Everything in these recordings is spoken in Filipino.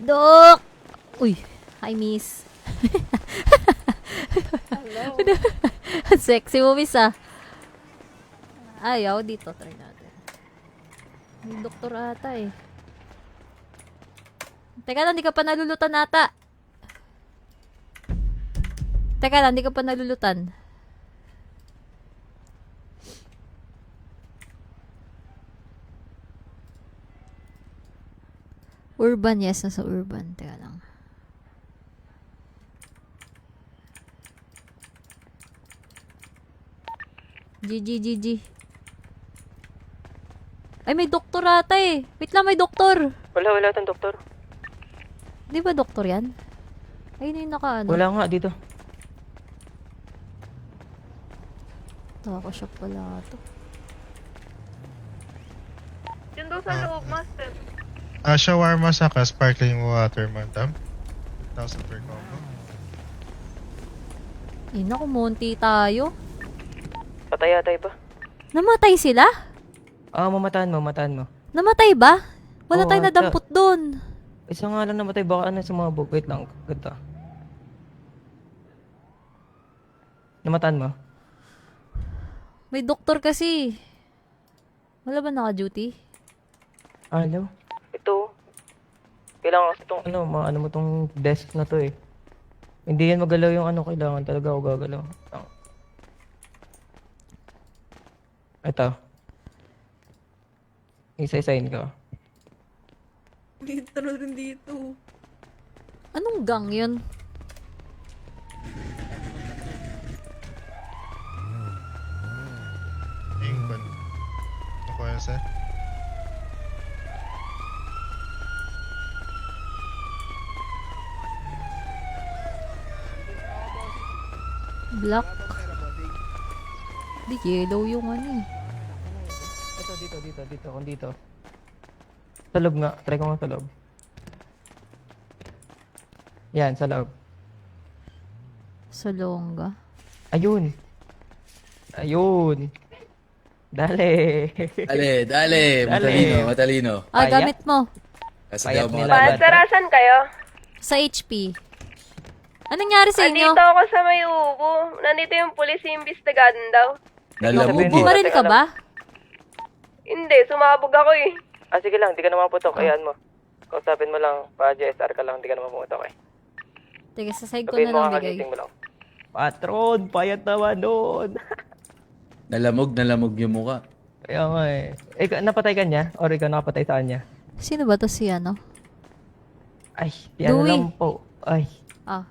Dok! Uy, hi miss. Hello. Sexy mo miss ah. Ayaw, dito try natin. May doktor ata eh. Teka lang, di ka pa nalulutan ata. Teka lang, di ka pa nalulutan. Urban, yes, nasa urban. Teka lang. GG. Ay, may doktor ata eh. Wait lang, may doktor. Wala tayong doktor. Di ba doktor yan? Ayun yung naka ano. Wala nga dito. Nakaka-shock pala ito. Yun daw sa loob, master. Shawarma saka sparkling water, madam. 1,000 per combo. Naku, munti tayo. Patay ba? Namatay sila? Mamataan mo. Namatay ba? Wala Oo, tayong nadampot doon. Isa nga lang namatay, baka ano sa mga bug. Wait lang, ganda. Namataan mo? May doktor kasi. Wala ba naka-duty? Hello? Ito. Kailangan kasi itong ano mo tong desk na to eh. Hindi yan magalaw yung ano, kailangan talaga ako gagalaw. Ito. Isa-isain ko. Dito na rin dito. Anong gang yun? Ingban. Ako yan, sir. Black. Di yellow yung ano eh. Ito, dito. Kung dito. Sa loob nga. Try ko nga sa loob. Yan, sa loob. Sa longga. Ayun. Dale. Dale. Matalino. Payat? Gamit mo. Kasi Payat daw nila. mga Sarasan kayo? Sa HP. Anong nangyari sa inyo? Nandito ako sa may ubo. Nandito yung pulis imbestigahan daw. nalamog eh. Bumaril ka ba? Hindi, sumabog ako eh. Sige lang, di ka naman putok. Ayan mo. Kausapin mo lang, pa-JSR ka lang, di ka naman putok eh. Teka, sa side ko Sabihin na mo lang bigay. kakagising mo lang. Patron, payat naman doon. Nalamog yung muka. Kaya nga eh. Napatay ka niya? Or ikaw nakapatay sa kanya? Sino ba to si ano? Ay, piano Louie. lang po. Ay, Ah,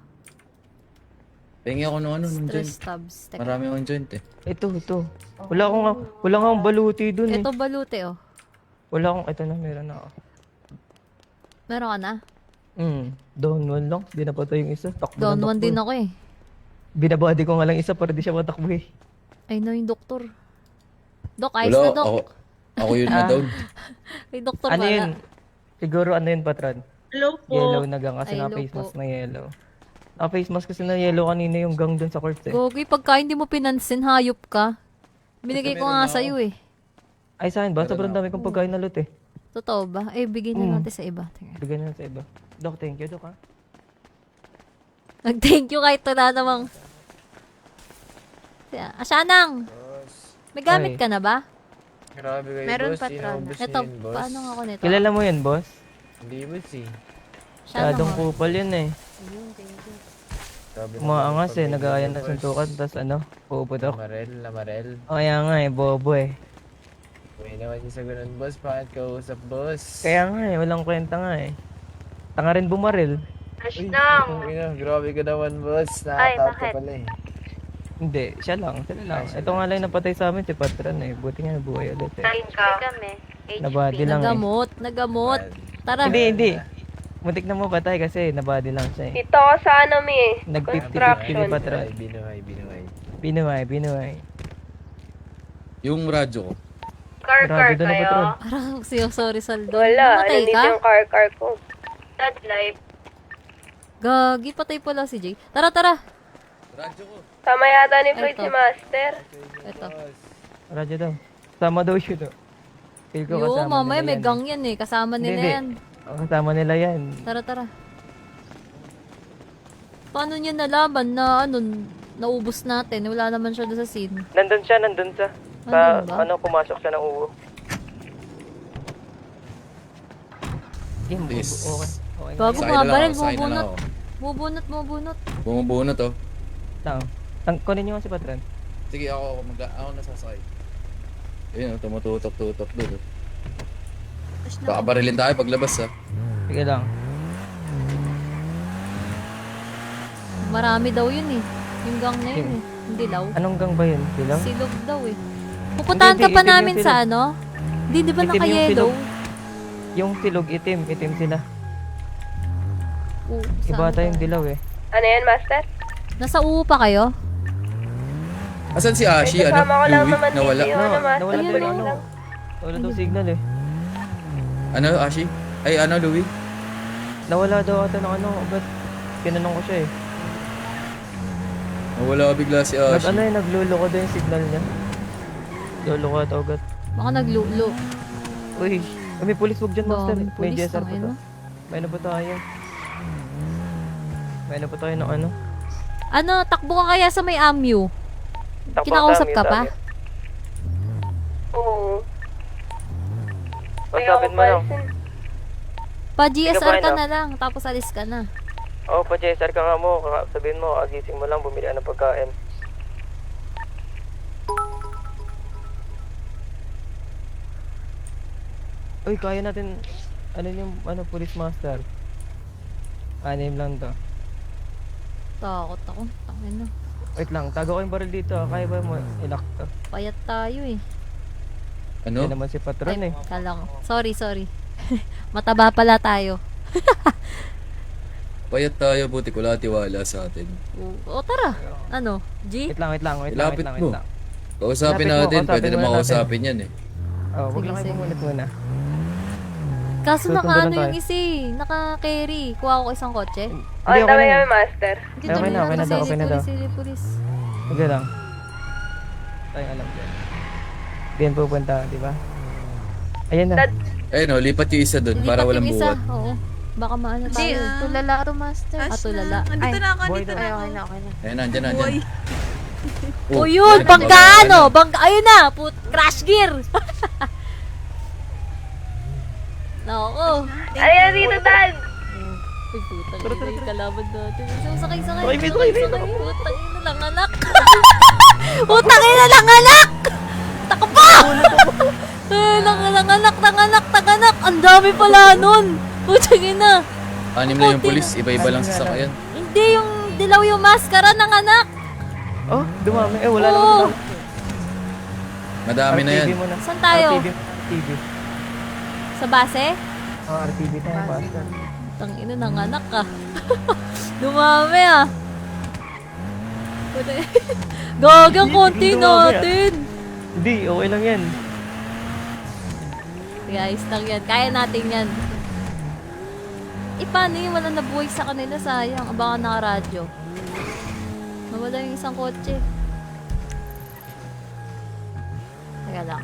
Pengi ako nung joint. stress tabs. Teka. Marami akong joint eh. ito. Wala akong baluti dun eh. Ito balute oh. Ito na, meron na ako. Meron ka na? Down one lang. Di napatay yung isa. Takbo Down ng one takbo din eh. ako eh. Binabody ko nga lang isa para di siya matakbo eh. Ay no, yung doktor. Dok, ayos na dok. Ako yun na down. May doktor Ano pala. yun? Siguro ano yun, patron? Hello po. Yellow na gang kasi Ay, naka-face hello mask na yellow. Naka-face mask kasi na yellow kanina yung gang dun sa court eh. Gogi, pagka hindi mo pinansin, hayop ka. Binigay ko nga sa'yo eh. Ay, sa akin ba? Sobrang dami kong pagkain na loot eh. Totoo ba? Eh, bigyan na natin sa iba. Tingnan. Bigyan na sa iba. Dok, thank you, Dok ha. Nag-thank you kahit wala namang... Asyanang! May gamit Ay. ka na ba? Grabe kayo, Meron boss. patrona. Inaubos Ito, niyo yun, boss. paano nga ako nito? Kilala mo yun, boss? Hindi, boss eh. Masyadong Asyanang. kupal yun eh. Grabe Umaangas eh, pamilya nag-aayan niyo, na boss. suntukan, tas puputok. Lamarel. Kaya nga eh, bobo eh. May naman yung sa ganun, boss. Bakit ka usap, boss? Kaya nga eh, walang kwenta nga eh. Tanga rin bumaril. Grabe ka naman, boss. Ay, Nakataot ka bakit? pala eh. Hindi, siya lang. Ito nga lang yung napatay sa amin si Patron eh. Buti nga nabuhay ulit eh. kami. Nabody lang eh. Nagamot. Tara. Hindi. Muntik na mo patay kasi nabody lang siya eh. Dito ako sa ano eh. Nag-50-50 Construction. si Patron. Binuhay. Binuhay. Yung radyo ko. Grabe doon na Patron. Parang sorry Saldo. Wala, Namatay nandito ka? yung car ko. That life. Gagi, patay pala si Jay. Tara. Radyo ko. Tama yata ni Floyd Ito. si Master. Ito. Radyo daw. Sama daw siya daw. Feel ko Yo, kasama mamaya nila may yan gang yan eh. Kasama nila Hindi. yan. Kasama nila yan. Tara, tara. Paano niya nalaman na naubos natin? Wala naman siya doon sa scene. Nandun siya. Nandun ba? Pumasok siya ng uwo. Game, Please. okay. Bago Sakay nga, na lang baril, ako, sakay na lang bubunot. ako. Bubunot. Bumubunot oh. Lang. Kunin niyo nga si Patron. Sige, ako nasasakay. Ayun, tumututok-tutok doon. Baka barilin tayo paglabas ha. Sige lang. Marami daw yun eh. Yung gang na yun eh. Hindi law. Anong gang ba yun? Dilaw? Silog daw eh. Pupuntahan ka Hindi, pa itim yung namin silog. sa ano? Hindi, di ba Itim yung naka-yellow? silog. Yung silog, itim sila. Saan Iba ata yung ba? dilaw eh. Ano yan, Master? Nasa uwo pa kayo? Asan si Ashi? May kasama ko lang Louie? naman Nawala. dito. Ano, Master? Nawala Ayun, daw ayun. ano. Nawala daw signal eh. Ano, Ashi? Ay, ano, Louie? Nawala daw ata ng ano. Ba't tinanong ko siya eh. Nawala bigla si Ashi. Naglulo ko daw yung signal niya. Lolo ko ata ugat. Baka naglulo. Uy, may pulis wag dyan, Master. Daming May pulis, GSR pa tangina. to. May ano pa tayo? May ano pa tayo ng ano? Ano, takbo ka kaya sa may AMU? Kinakausap ka pa? Oo. Pasapin mo lang. Pa GSR Sige, ka bye, na lang, tapos alis ka na. Oo, pa GSR ka nga mo. Sabihin mo, agising mo lang, bumili ka ng pagkain. Uy, kaya natin, police master. Anim lang to. Takot ako. Tangina. Wait lang, tago ko yung baril dito. Kaya ba mo ilak to? Payat tayo eh. Ano? Yan naman si Patron eh. Kalang. Sorry. Mataba pala tayo. Payat tayo, buti wala tiwala sa atin. O tara. Ano? G? Wait lang. Ilapit mo. Kausapin Ilapit mo, natin, pwede kausapin naman muna natin. kausapin yan eh. Oh, wag Sige, lang kayo sige. pumunit muna. Kaso Susundo naka lang ano tayo. yung isa eh. Naka-carry. Kuha ko isang kotse. Oh, ang dami kami, Master. Hindi, Okay dami na, okay na daw, okay na daw. Pulis. Sige lang. Tayo alam dyan. Diyan pupunta, di ba? Ayan na. Dad- Ayun oh, lipat yung isa doon para Lilipat walang yung isa. buhat. Oo. Baka maano Hindi, tayo. tulala to, Master. Tulala. Andito na ako, Boy andito daw. na ako. Okay na. Ayun, nandyan. O yun, bangka ano? Bangka, ayun na. Crash gear. Nako. Ano yan dito, Dad? Uy, putang ina yung kalaban natin. Sakay. Sakay, sakay. Putang ina lang, anak. Putang ina lang, anak. Taka pa! Nanganak. Ang dami pala nun. Putang ina. Anim na yung pulis, iba-iba lang sa sakayan. Hindi yung dilaw yung maskara ng anak. Oh, dumami. Wala Oo. naman. Madami na yan. RTV muna. Saan tayo? RTV. Sa base? Oh, RTV tayo, Pastor. Putang ina, nanganak ka. Dumami ah. Gagang konti Hindi, dumami, ah. natin. Hindi, okay lang yan. Guys, lang yan. Kaya natin yan. Paano yung wala nabuhay sa kanila? Sayang. Baka naka-radyo. Nawala yung isang kotse. Teka lang.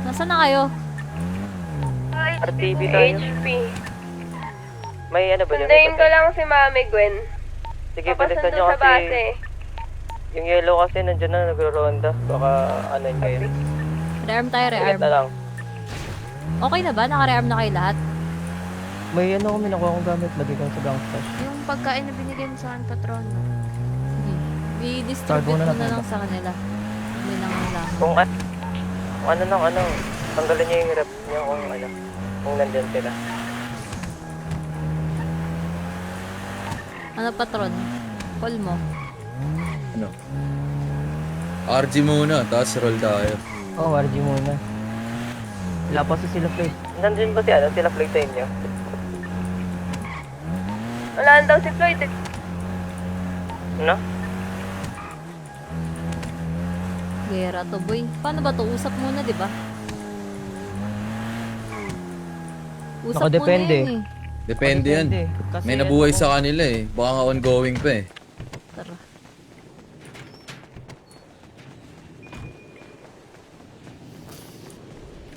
Nasaan na kayo? RTV tayo. HP. May ano ba dyan? Sundayin ko lang si Mami Gwen. Sige, balisan Papasundo nyo sa base. kasi yung yellow kasi nandyan na nagro-ronda. Baka ano yun kayo. Rearm tayo, Ingat rearm. na lang. Okay na ba? Naka-rearm na kayo lahat? May ano kami nakuha kong gamit. Lagi kang sa gangstash. Yung pagkain na binigyan sa akin, patron. Sige. I-distribute Tago mo na na lang lang sa kanila. Hindi lang lang. Kung ano, tanggalin nyo yung rep nyo kung nandyan sila. Ano patron? Call mo. Ano? RG muna, tapos roll tayo. Oh, RG muna. Wala pa sa sila plate. Nandyan ba sila plate sa inyo? Wala na daw si Floyd eh. Ano? Gera to boy. Paano ba to? Usap muna, di ba? Usap Nakadepende. muna yun eh. Depende yan. Kasi May nabuhay sa kanila eh. Baka nga ongoing pa eh. Tara.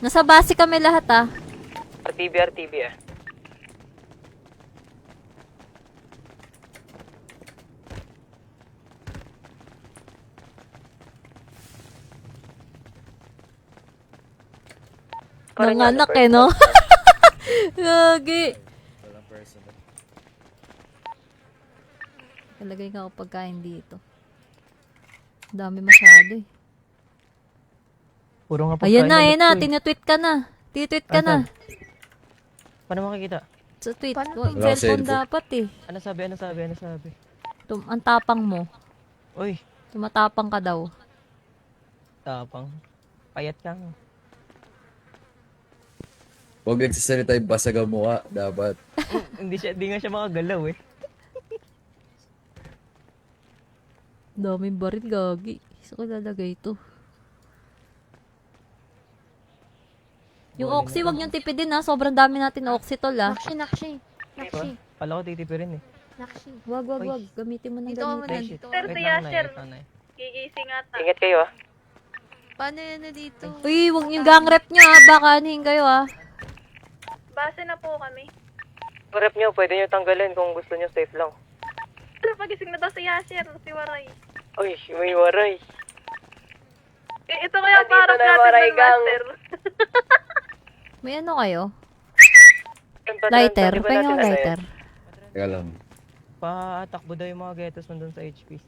Nasa base kami lahat ah. RTB ah. Nanganak eh, no? Gagi. Walang personal. Talagay nga ako pagkain dito. Dami masyado eh. Puro nga Ayan pagkain na, ulit ko eh. tinutweet ka na. Tinutweet ka na. Paano makikita? Sa tweet. Paano Wag, Wala cellphone cellphone. dapat eh. Ano sabi? Ang tapang mo. Uy, Tumatapang ka daw. tapang. Payat ka nga. Huwag nagsasalita yung basag ang mukha. Dapat. Hindi nga siya makagalaw eh. Daming baril, gagi. Saan ko lalagay ito? Yung oxy, wag niyong tipidin ha. Sobrang dami natin na oxytol ha. Nakshi. Pala ko titipirin eh. Nakshi. Wag. Gamitin mo ng Dito ako gamitin. dito. Sir, Wait si lang, Yasser. wait lang, Nay. Gigising ata. Ingat kayo ah. Paano yan na dito? Uy, wag yung gang rep niyo ha. Baka anihin kayo ha. Base na po kami. Rep nyo, pwede nyo tanggalin kung gusto nyo safe lang. Ano, pagising na daw si Yasser, si Waray. Uy, may waray. Ito kaya Nandito parang na yung Waray natin ng gang. master. May ano kayo? Yung patron, Lighter. pwede ba Pahinga natin ko ano lighter. Teka lang. Patakbo daw yung mga getos nandun sa HP.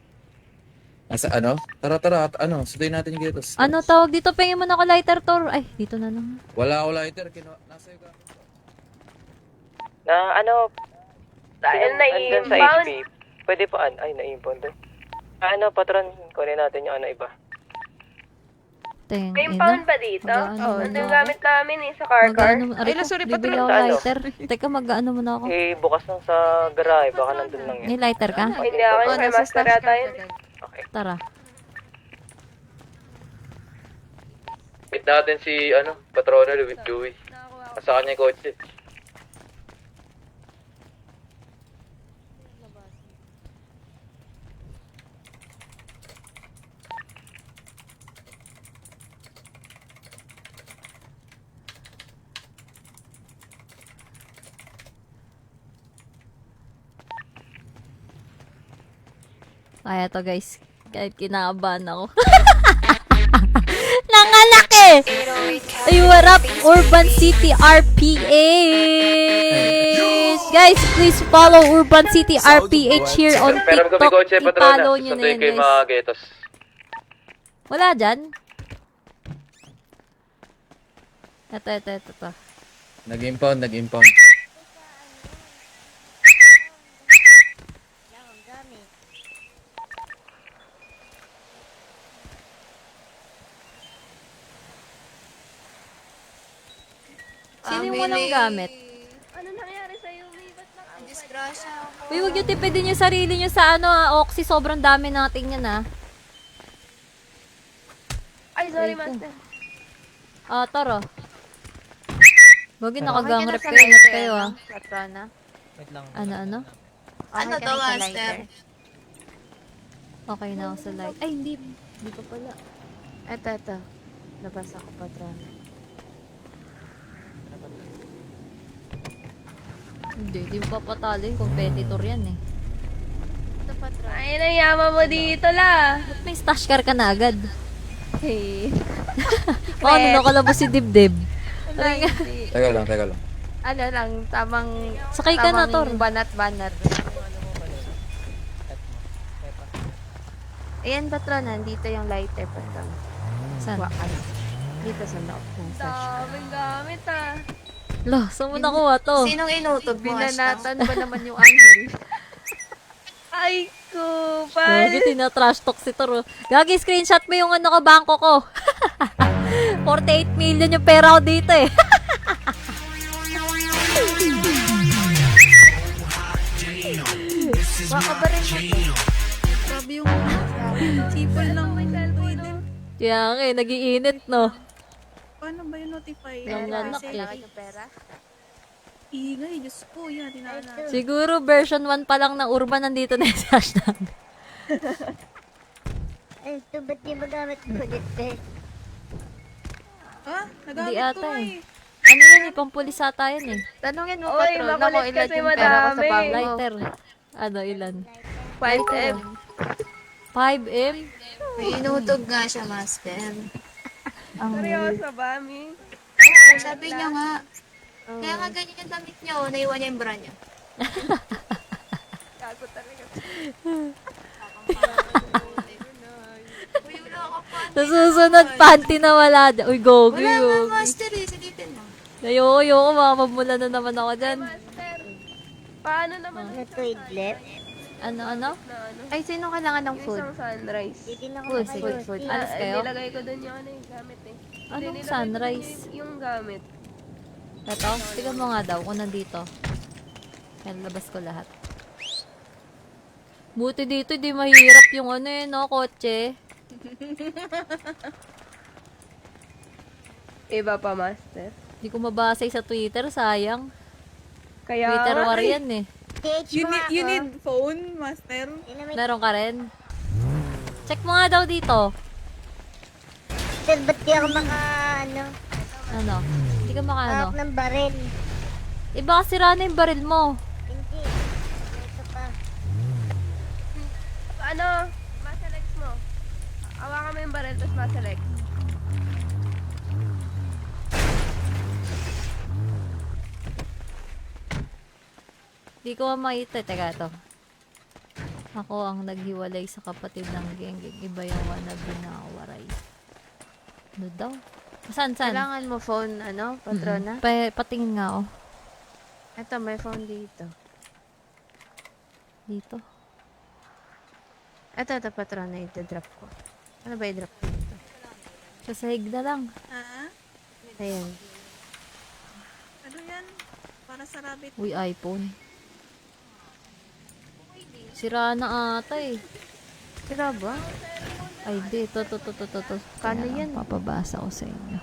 Nasa ano? Tara. Ano? Sunduin natin yung gatos. Ano tawag dito? Pahingin mo na ako lighter, Tor. Ay, dito na lang. Wala ako lighter. Nasa yung gamit ko. Na ano, Dahil andun sa na-inbound. HP. Pwede pa, ay na-inbound din. Ano, patron, kunin natin yung ano iba. Teng, May ina. impound ba dito? Mag-ano Ando muna yung ako. gamit namin eh, sa car. Mag-ano mo. Ay, sorry, bibili patron. ako Ano? lighter. Teka, mag-ano muna ako. Eh, bukas lang sa garahe, baka nandun lang yan. May lighter ka? Hindi ako Oh, yung kay nasa master stash yata ka yun. agad. Okay. Tara. Meet natin si, Patrona Louie. Sa kanya yung kotse. Kaya to guys. Kahit kinakabahan ako. Nanganak eh! Ay, what up? Urban City RPH! Guys, please follow Urban City RPH here on Pero kami TikTok. kotse, Patrona. I-follow nyo na Sunduin yan ko yung guys. mga gatos. Wala dyan? Ito. Nag-impound. Sino yung walang gamit? Ano nangyari sa'yo, May? Ba't naka- Disgrasya ako. Uy, huwag nyo tipidin yung sarili nyo sa Oxy. Sobrang dami natin yan ah. Ay, sorry, Ay, ko. master. Tara. Huwag yung Okay nakagang ka na rep sa kayo. Ingat lighter, kayo ah. no? Patrona. Wait lang. Ano? Ano to, master? Okay na ako sa light. Ay, hindi. Hindi pa pala. Ito. Nabasa ko, patrona. Hindi mo papatalo. Competitor yan eh. Ito, patrona. Ay, nayama mo dito la. Ba't may stash car ka na agad? Hey. Baka ano nakalabas si Dibdib. Teka lang. Ano lang, tamang... Sakay ka na, Tor. Banat-banat. Ayan, patrona. Nandito yung lighter, patrona. Saan? Dito sa loob ng stash ka. Daming gamit ah. Lo, saan mo nakuha to? Sinong inutob mo, Binanatan ba naman yung anghel? Ay, kupal. Gagi, tina-trash talk si Toro. Gagi, screenshot mo yung bangko ko. 48 million yung pera ko dito eh. Baka ba rin mo? Grabe yung sipol lang may din. Kaya nga eh, nag-iinit no. Paano ba yung notify? Nanganak Kasi, eh. Kailangan yung pera? ingay, Diyos ko, yan, tinana. Siguro version 1 pa lang ng Urban nandito na yung stash namin. Ito, ba't di magamit ulit, be? Ah, Hindi nagamit ko ata nga eh. eh. Ano yun eh, pampulis ata yun eh. Tanungin mo, Oy, patron, ako makulit ilan kasi yung pera ko sa madami. bangko. Lighter. Ano, ilan? 5M. 5M? May inutog nga siya, master. Seryoso ba, Mi? Oo, sabi niya nga. Kaya nga ganyan yung damit niya, oh. Naiwan niya yung bra niya. Gago talaga. Uy, wala ka pa. Sa susunod, panty na wala. Uy, gogi, Wala nga, gogi. master eh. Silipin mo. Ayoko, mamamula na naman ako dyan. Master, paano naman Ano to, idlip? Ano? na ano? Ay, sino kailangan ng Yung food? isang sunrise. Hindi na ako Food, sige, makayos. food. Hindi. Alas kayo? Nilagay ko dun yung ano yung gamit eh. Anong Nilagay ko dun sunrise? yung gamit. Ito, tignan mo nga daw kung nandito. Kaya labas ko lahat. Buti dito, di mahirap yung ano eh, no, kotse. Iba pa, Master. Di ko mabasa sa Twitter, sayang. Kaya Twitter nga, war yan eh. TH You mo need, ako. you need phone, master? Yun na may Meron ka rin? Check mo nga daw dito. Sir, ba't di ako ano? Ano? Hindi ka makaano. Hawak ng baril. Iba kasi na yung baril mo. Hindi. Ito pa. ano, maselect mo. Awakan mo yung barrel, tapos maselect. Di ko makita. Teka, ito. Ako ang naghiwalay sa kapatid ng Genggeng. Iba yung wannabe na waray. Ano daw? Saan? Kailangan mo phone, ano, patrona? Patingin nga ako. Ito, may phone dito. Dito. Ito, patrona, ito-drop ko. Ano ba i-drop ko dito? Sa sahig na lang. Ha? Ayan. Ano yan? Para sa rabbit. Uy, iPhone. Sira na ata eh. Sira ba? Ay, di. Ito. Kano Kaya yan? papabasa ko sa inyo.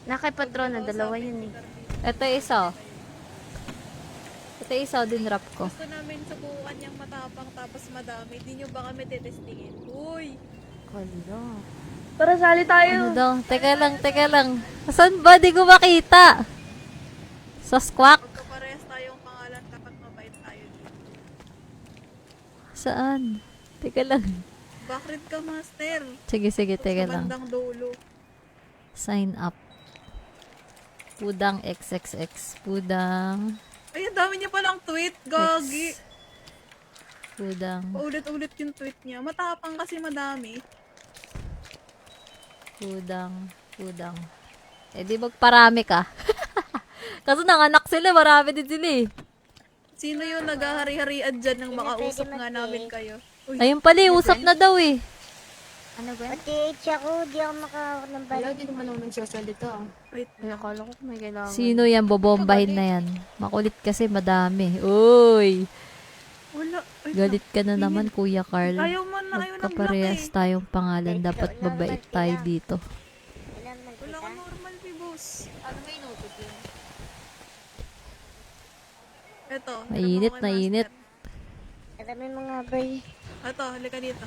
Nakay patrona, dalawa yun eh. Ito isa. Ito isa, din rap ko. Gusto namin subukan yung matapang tapos madami. Di nyo ba kami tetestingin? Uy! Kala. Para sali Ano tayo. daw? Teka lang. Saan ba? Di ko makita. Sa squawk? Magkaparehas tayong pangalan kapag mabait tayo dito. Saan? Teka lang. Bakit ka, master? Sige, teka Sa lang. bandang dulo. Sign up. Pudang XXX. Pudang Ay, ang dami niya palang tweet. Gagi. X. Pudang. Paulit-ulit yung tweet niya. Matapang kasi madami. Pudang. Eh di magparami ka. Kaso nanganak sila, marami din sila eh. Sino yung naghahari-harian dyan nang makausap nga namin kayo? Uy, Ayun pala, usap na daw eh. Ano ba? Pag TH ako, di ako makahawak ng baril. Wala, di naman ako nagsasalita. wait. Ay, akala ko may kailangan. Sino yan? Bobombahin na yan. Makulit kasi madami. Uy! Wala. Wait lang. Galit ka na naman, Kuya Carl. Ayaw man na, ayaw ng black Magkaparehas eh. tayong pangalan. Dapat mabait tayo dito. Kailan man Wala kita. ka normal, Pibos. Ano ba inutot yun? Ito. Mainit, ito mo kay mainit. Master. Marami mga bay. Ito, halika dito.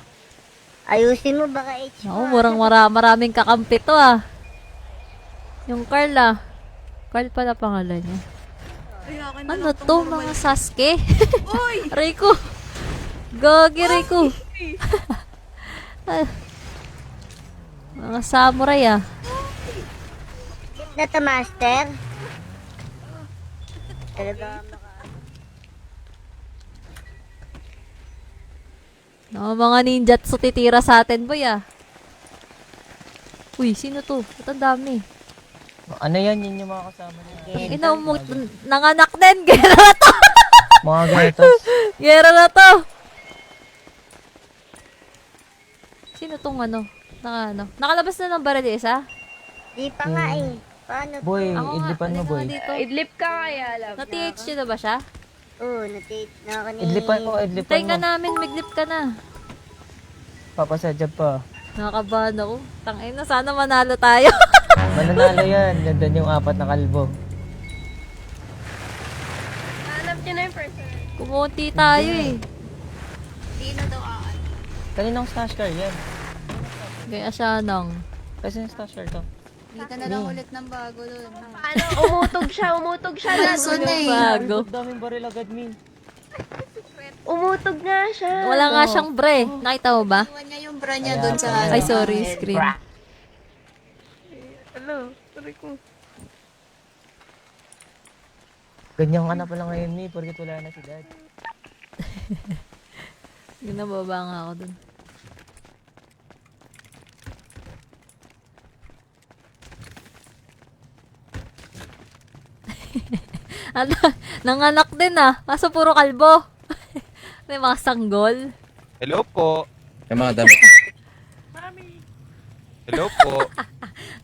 Ayusin mo, baka H Oo, mo. maraming kakampi to ah. Yung Carl ah. Carl pala pangalan niya. Ay, akin na Ano lang to, tong normal. mga Sasuke? Uy! Rico! Gogi, Rico! Ah. Mga samurai ah. Na to, master. Talaga No, mga ninjatsu titira sa atin, boy ah. Uy, sino to? Ba't ang dami? Ano yan? Yun yung mga kasama niya. Ina mo, nanganak din. Gera na to! Mga gatos. Gera na to! Sino tong ano? Nakalabas na ng baril isa? Di pa nga eh. Paano to? Boy, Ako nga, idlipan mo, halika boy. nga dito. Idlip ka kaya, love. Na-TH na ba siya? Oo, na-TH na ako ni... Idlipan mo, Tayo idlipan ka mo. namin, miglip ka na. Papasadya pa. Nakakabahan ako. Tangin na, sana manalo tayo. Mananalo yan. Nandun yung 4 na kalbo. Hanap niyo na yung person. Kumunti tayo eh. Hindi na daw aan. Kaninang stash car yan? Kaya siya nang. Kasi yung stasher to. Kita na lang ulit ng bago dun. Ano, umutog siya Kaso na eh. Bago. Ang daming baril agad, min. Umutog nga siya. Wala nga siyang bre. Nakita mo ba? Iwan niya yung bra niya dun sa... Ay, sorry, screen. Ano? Sorry ko. Ganyang ka na pala ngayon, mi. Porkit wala na si dad. Ginababa nga ako dun. Ano, nanganak din ah. Kaso puro kalbo. May mga sanggol. Hello po. May mga damit. Hello po.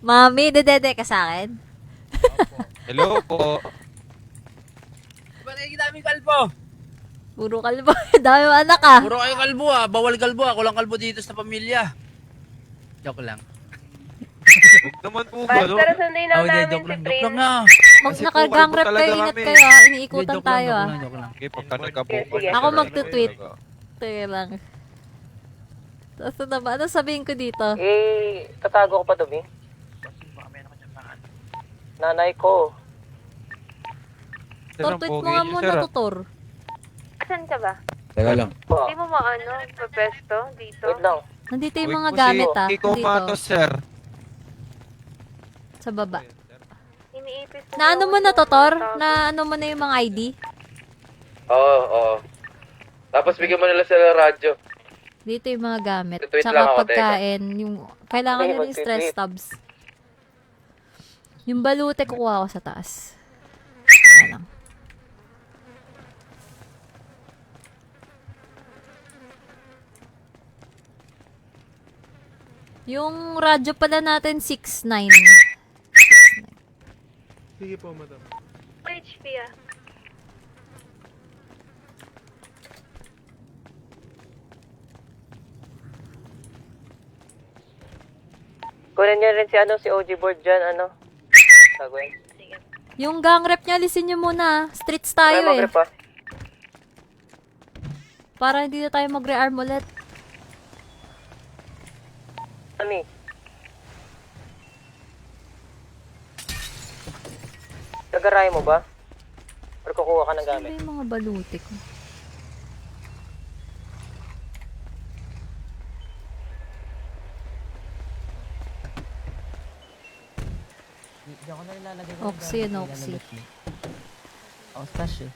Mami, dedede ka sa akin? Hello po. Ba't kayo daming kalbo? Puro kalbo. Dami mo anak ah. Puro kayo kalbo bawal kalbo ako lang kalbo dito sa pamilya. Joke lang. Huwag naman po ba, no? Master, sunday na namin joke si lang, joke Prince. lang na. Mag Kasi nakagang po, rep kalbo kayo, talaga ingat kami. kayo ah. Iniikutan Joke lang, tayo joke ah. lang, joke lang. Okay, pagka nagkabukas. Sige. Ako magtutweet. Teka lang. Tapos na ba? Ano sabihin ko dito? Eh, tatago ko pa dumi. Nanay ko. Tor-tweet mo nga muna, tutor. Saan ka ba? Teka lang. Hindi mo maano, papesto dito? Wait lang. Nandito yung mga gamit ah. Ikaw Dito. sir. Sa baba. Iniipis Na ano mo na, tutor? Na ano mo na yung mga ID? Oo. Tapos bigyan mo nila sila radyo. Dito yung mga gamit. Tweet lang Tsaka ako, pagkain. Yung, kailangan Okay, nyo yung stress mag-tweet. tabs. Yung balute kukuha ko sa taas. Kaya lang. Yung radyo pala natin 6'9". 6'9". Sige po, madam. HP ah. Kunin niyo rin si OG board dyan, Tagwen. Yung gang rep niya, alisin nyo muna. Streets tayo eh. pa. Para hindi na tayo mag-rearm ulit. Ami. Nagaray mo ba? Or kukuha ka ng Ano gamit? yung mga balute ko? Hindi ako na nilalagay Oxy and Oxy. Oh, stash eh.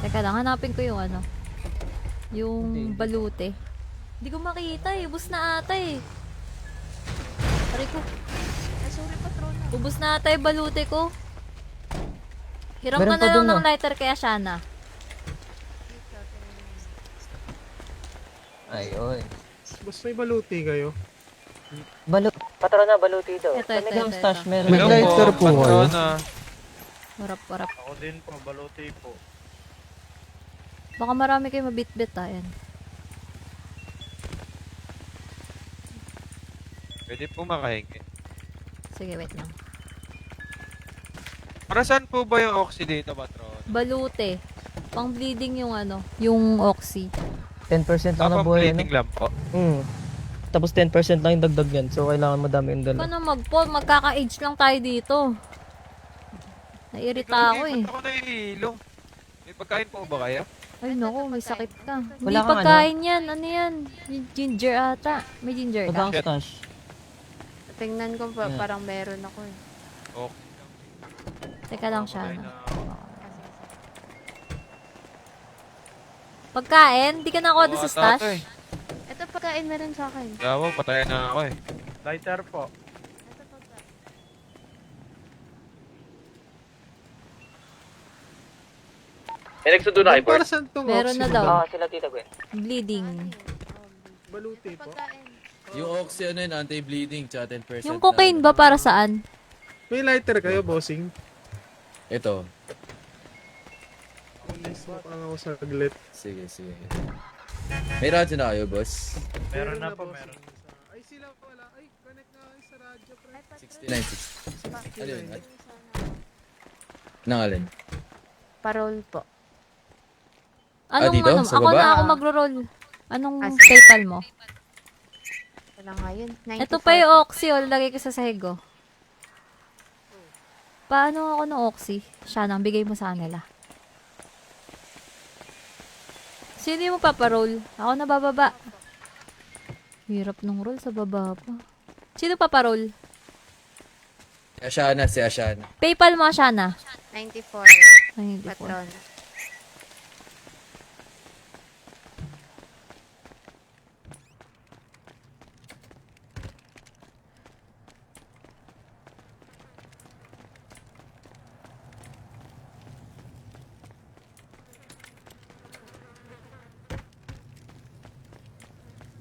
Teka lang, hanapin ko yung ano. Yung balute. Hindi ko makita eh. Ubus na ata eh. Pari ko. Sorry, patrona. Ubus na ata yung balute ko. Hiram Meron ka pa na lang dun, ng ah. lighter kaya Shana. Ay, oy. Boss, may baluti kayo? Patrona, baluti daw. Ito, Saan ito, yung ito, stash? ito. Meron. May lighter po kayo? Warap, warap. Ako din po, baluti po. Baka marami kayo mabitbit ah. Yan. Pwede po makahingi. Sige, wait lang. Para saan po ba yung oxy dito, patron? Balute. Pang bleeding yung ano, yung oxy. 10% lang na buhay, Bleeding lang po. Tapos 10% lang yung dagdag yan. So, kailangan madami yung Ikaw dala. na mag-pull, magkaka-age lang tayo dito. Nairita ako eh. Ba't ako nahihilo? May pagkain po ba kaya? Ay naku, may sakit ka. Hindi Wala kang pagkain yan. Ano yan? Yung ginger ata. May ginger ka. Ibang stash. Tingnan ko Yeah. parang meron ako eh. Okay. Teka lang siya. Patay No? na ako. Pagkain? Di ka nakuha doon sa Oo, stash? ata eh. Ito pagkain meron sa akin. Yawa, patay na ako eh. Lighter po. May nagsundo na kay Para Bart. saan tong Meron oxy? na daw. Sila tita Gwen. Bleeding. Baluti po. Yung oxy ano yun, anti-bleeding, tsaka 10%. Yung cocaine ba para saan? May lighter kayo, bossing? Ito. Alis mo pa ako saglit. Sige. May radyo na kayo, boss? Meron na po, meron. Ay, sila wala. Ay, connect na kayo sa radyo, pre. 69. Ano yun? Nangalin? Parol po. Anong dito? ano? Sa Ako baba? na ako magro-roll. Anong sige. PayPal mo? Wala nga yun. Ito pa yung Oxy, oh. Lagay ko sa sahig, oh. Paano ako ng Oxy? Siya nang bigay mo sa kanila. Sino yung paparol? Ako na bababa. Hirap nung roll sa baba pa. Sino paparol? Si Ashana, si Ashana. PayPal mo siya na. 94. Ay, hindi po. Patron.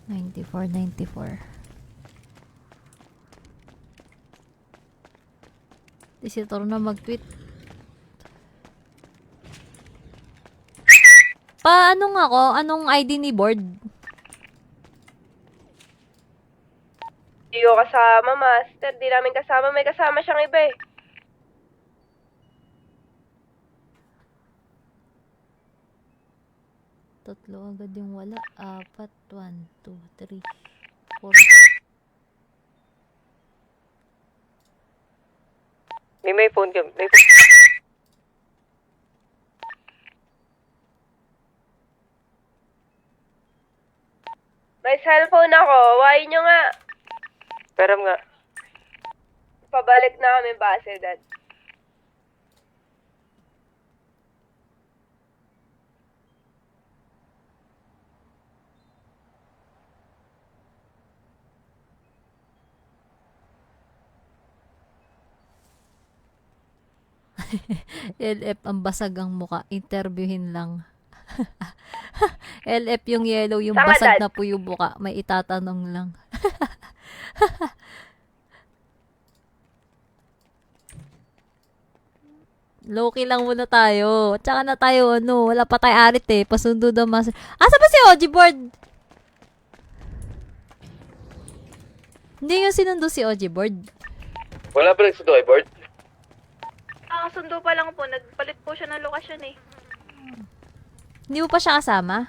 $94.94. Isitor na mag-tweet. Paano nga ako? Anong ID ni board? Di ko kasama, Master. Di namin kasama. May kasama siyang iba eh. Tatlo agad yung wala. 4, 1, 2, 3, 4. May phone ka. May phone. May cellphone ako. Why nyo nga? Peram nga. Pabalik na kami base, Dad. LF ang basag ang muka. Interviewin lang. LF yung yellow, yung Tama, basag Dad. na po yung muka. May itatanong lang. Low-key lang muna tayo. Tsaka na tayo, wala pa tayo arit eh. Pasundo daw mas... Asa ba si OG board? Hindi yung sinundo si OG board. Wala pa nagsundo kay board? Sundo pa lang po. Nagpalit po siya ng lokasyon eh. Hindi mo pa siya kasama?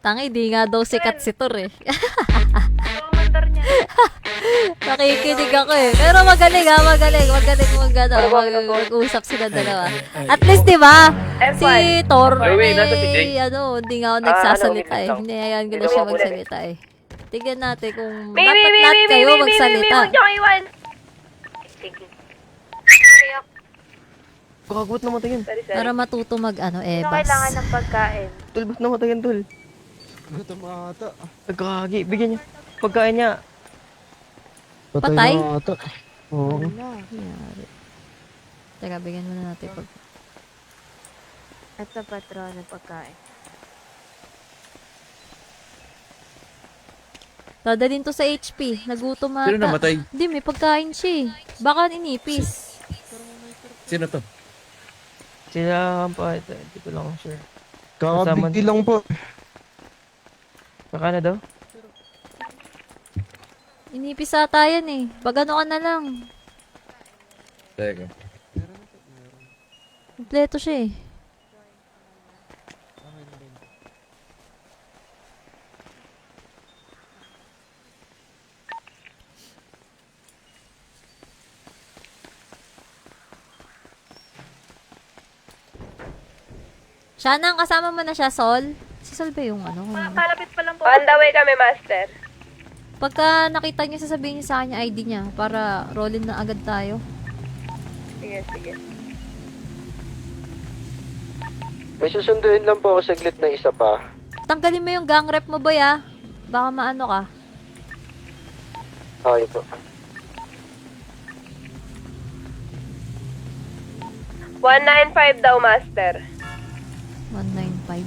Tangi, di nga daw sikat si Tor eh. Mandar niya. Nakikinig ako eh. Pero magaling ha, magaling. Magaling mag-usap sila dalawa. At least, di ba? Si Tor, Uy, nasa si Jay. hindi nga ako nagsasalita eh. ano, Hinayaan ko na siya magsalita eh. Tignan natin kung May, dapat lahat kayo magsalita. Huwag niyo kayo iwan. Sige. Kakagut na matayin. Sorry. Para matuto Ano ebas. kailangan ng pagkain? Tol, ba't na matayin, tol? Gutom ata. Nagkakagi. Bigyan niya. Pagkain niya. Patay? na ata. Oo. Yari. Teka, bigyan muna natin pag... Ito patron ng pagkain. Dadalhin to sa HP. Nagutom ata. Sino namatay? Hindi, may pagkain siya eh. Baka inipis. Sino to? Sila ang pa. Hindi ko lang sure. Kakabigti lang po. Baka na daw? Inipis ata yan eh. Pag ano ka na lang. Teka. Kompleto siya eh. Siya nang kasama mo na siya, Sol? Si Sol ba yung ano? Kalapit pa lang po. On the way kami, Master. Pagka nakita niyo, sasabihin niyo sa kanya ID niya para rollin na agad tayo. Sige. May susunduin lang po ako saglit na isa pa. Tanggalin mo yung gang rep mo, boy ah. Baka maano ka. Okay po. 195 daw, Master. 195.